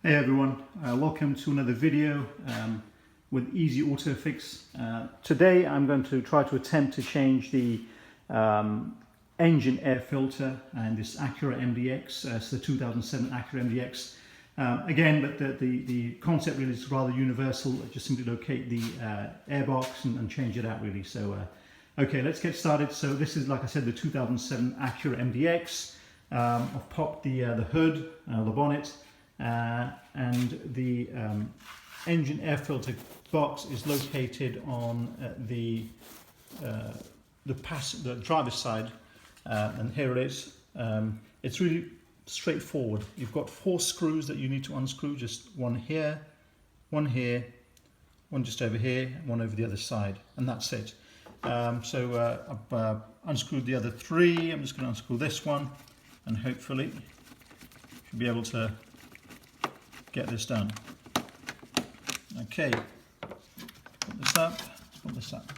Hey everyone, welcome to another video with Easy Auto Fix. Today I'm going to try to attempt to change the engine air filter and this Acura MDX. It's the 2007 Acura MDX. Again, but the concept really is rather universal. Just simply locate the air box and change it out really. So okay, let's get started. So this is, like I said, the 2007 Acura MDX. I've popped the hood, the bonnet, and the engine air filter box is located on the driver's side, and here it is. It's really straightforward. You've got 4 screws that you need to unscrew, just one here, one just over here, one over the other side, and that's it. So I've unscrewed the other 3. I'm just going to unscrew this one, and hopefully should be able to get this done. Okay, put this up, let's put this up.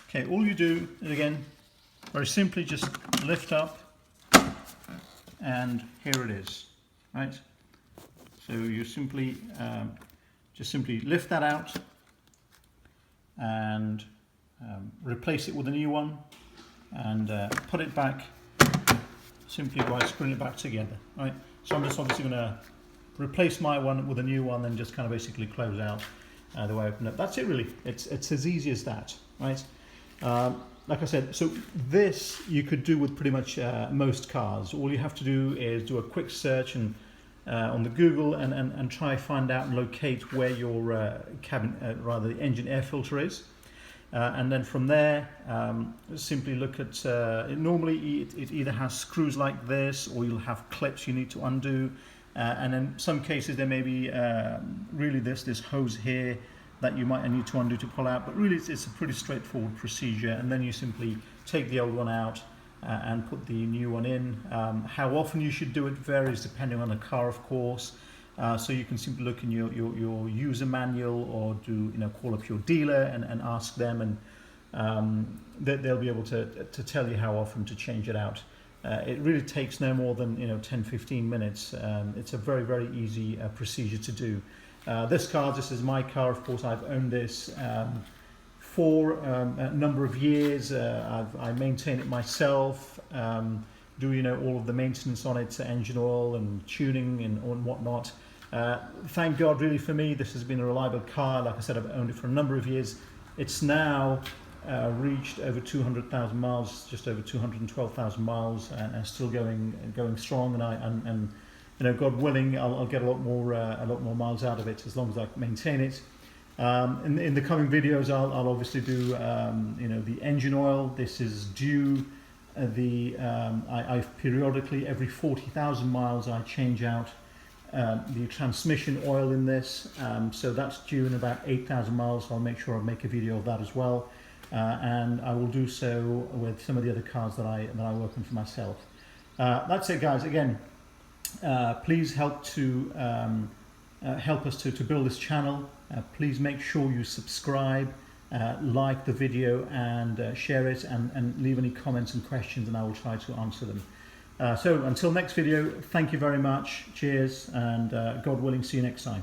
Okay, all you do is, again, very simply just lift up, and here it is, right? So you simply just simply lift that out and replace it with a new one, and put it back simply by screwing it back together, right? So I'm just obviously going to replace my one with a new one, and just kind of basically close out the way I open it. That's it really. It's as easy as that, right? Like I said, so this you could do with pretty much most cars. All you have to do is do a quick search and on the Google and try find out and locate where your the engine air filter is. And then from there, simply look at, normally it either has screws like this, or you'll have clips you need to undo. And in some cases there may be really this hose here that you might need to undo to pull out, but really it's a pretty straightforward procedure. And then you simply take the old one out and put the new one in. How often you should do it varies depending on the car, of course. So you can simply look in your user manual, or call up your dealer and ask them, and they'll be able to tell you how often to change it out. It really takes no more than 10-15 minutes. It's a very easy procedure to do. This is my car, of course. I've owned this for a number of years. I maintain it myself, do all of the maintenance on it, engine oil and tuning and whatnot. Thank God, really, for me, this has been a reliable car. Like I said, I've owned it for a number of years. It's now reached over 200,000 miles, just over 212,000 miles, and still going strong. And God willing, I'll get a lot more miles out of it as long as I maintain it. In the coming videos, I'll obviously do the engine oil. This is due. I periodically, every 40,000 miles, I change out the transmission oil in this. So that's due in about 8,000 miles. So I'll make sure I make a video of that as well. And I will do so with some of the other cars that I work on for myself. That's it, guys. Again, please help us to build this channel. Please make sure you subscribe, like the video, and share it, and leave any comments and questions, and I will try to answer them. So until next video, thank you very much. Cheers, and God willing, see you next time.